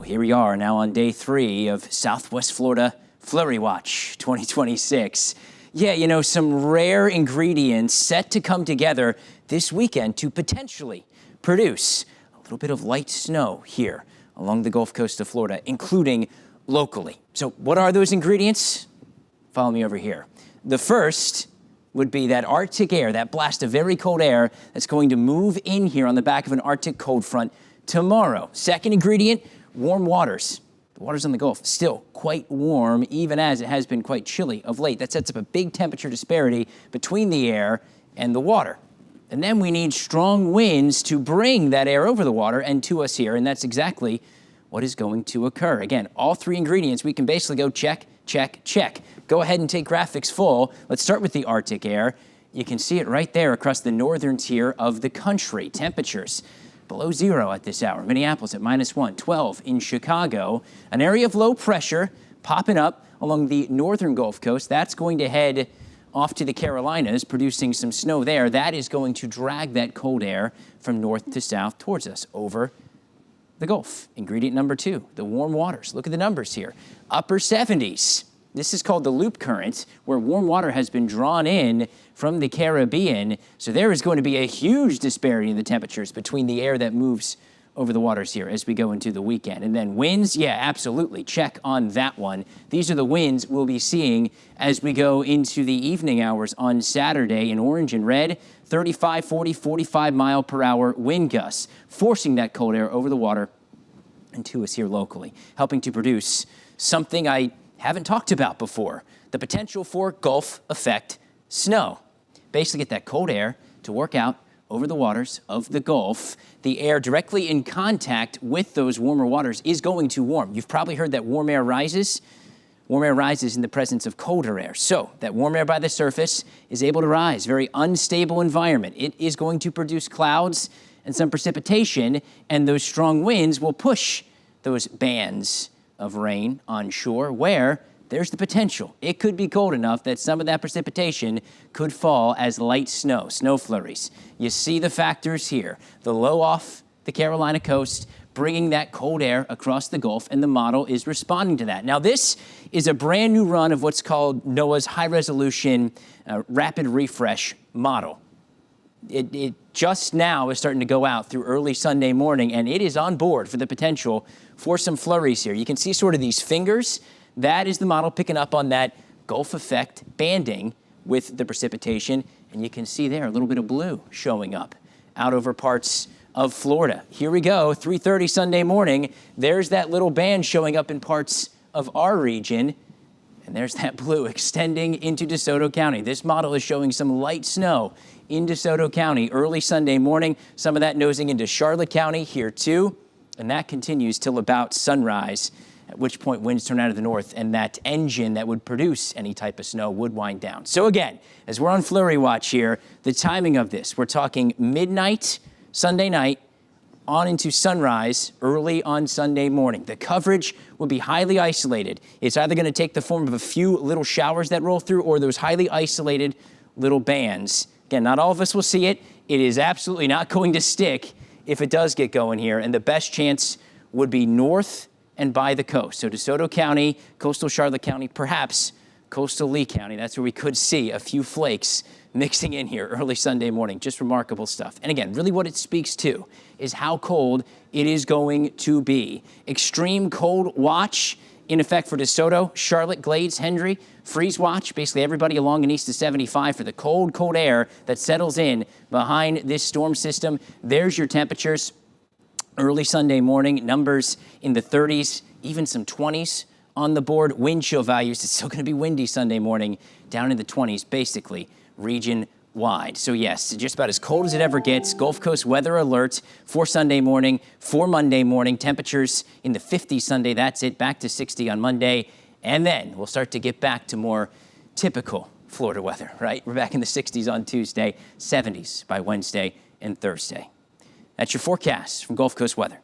Here we are now on day 3 of Southwest Florida Flurry Watch 2026. Yeah, you know, some rare ingredients set to come together this weekend to potentially produce a little bit of light snow here along the Gulf Coast of Florida, including locally. So what are those ingredients? Follow me over here. The first would be that Arctic air, that blast of very cold air that's going to move in here on the back of an Arctic cold front tomorrow. Second ingredient, warm waters. The waters on the Gulf still quite warm, even as it has been quite chilly of late. That sets up a big temperature disparity between the air and the water. And then we need strong winds to bring that air over the water and to us here, and that's exactly what is going to occur. Again, all 3 ingredients, we can basically go check, check, check. Go ahead and take graphics full. Let's start with the Arctic air. You can see it right there across the northern tier of the country. Temperatures below 0 at this hour. Minneapolis at -1, 12 in Chicago. An area of low pressure popping up along the northern Gulf Coast. That's going to head off to the Carolinas, producing some snow there. That is going to drag that cold air from north to south towards us over the Gulf. Ingredient number 2, the warm waters. Look at the numbers here. Upper 70s. This is called the loop current, where warm water has been drawn in from the Caribbean. So there is going to be a huge disparity in the temperatures between the air that moves over the waters here as we go into the weekend. And then winds, yeah, absolutely. Check on that one. These are the winds we'll be seeing as we go into the evening hours on Saturday in orange and red. 35, 40, 45 mile per hour wind gusts, forcing that cold air over the water and to us here locally, helping to produce something I haven't talked about before, the potential for Gulf effect snow. Basically get that cold air to work out over the waters of the Gulf. The air directly in contact with those warmer waters is going to warm. You've probably heard that warm air rises. Warm air rises in the presence of colder air. So that warm air by the surface is able to rise. Very unstable environment. It is going to produce clouds and some precipitation, and those strong winds will push those bands of rain onshore where there's the potential. It could be cold enough that some of that precipitation could fall as light snow, snow flurries. You see the factors here. The low off the Carolina coast, bringing that cold air across the Gulf, and the model is responding to that. Now, this is a brand new run of what's called NOAA's high-resolution rapid refresh model. It just now is starting to go out through early Sunday morning, and it is on board for the potential for some flurries here. You can see sort of these fingers. That is the model picking up on that Gulf effect banding with the precipitation, and you can see there a little bit of blue showing up out over parts of Florida. Here we go, 3:30 Sunday morning. There's that little band showing up in parts of our region, and there's that blue extending into DeSoto County. This model is showing some light snow in DeSoto County early Sunday morning. Some of that nosing into Charlotte County here too, and that continues till about sunrise, at which point winds turn out of the north and that engine that would produce any type of snow would wind down. So again, as we're on Flurry Watch here, the timing of this, we're talking midnight Sunday night on into sunrise early on Sunday morning. The coverage will be highly isolated. It's either going to take the form of a few little showers that roll through or those highly isolated little bands. Again, not all of us will see it. It is absolutely not going to stick if it does get going here, and the best chance would be north and by the coast. So DeSoto County, coastal Charlotte County, perhaps coastal Lee County. That's where we could see a few flakes mixing in here early Sunday morning. Just remarkable stuff. And again, really what it speaks to is how cold it is going to be. Extreme cold watch in effect for DeSoto, Charlotte, Glades, Hendry. Freeze watch, basically everybody along and east of 75 for the cold, cold air that settles in behind this storm system. There's your temperatures. Early Sunday morning, numbers in the 30s, even some 20s on the board. Wind chill values, it's still going to be windy Sunday morning, down in the 20s, basically region-wide. So yes, just about as cold as it ever gets. Gulf Coast weather alert for Sunday morning, for Monday morning. Temperatures in the 50s Sunday, that's it. Back to 60 on Monday. And then we'll start to get back to more typical Florida weather, right? We're back in the 60s on Tuesday, 70s by Wednesday and Thursday. That's your forecast from Gulf Coast Weather.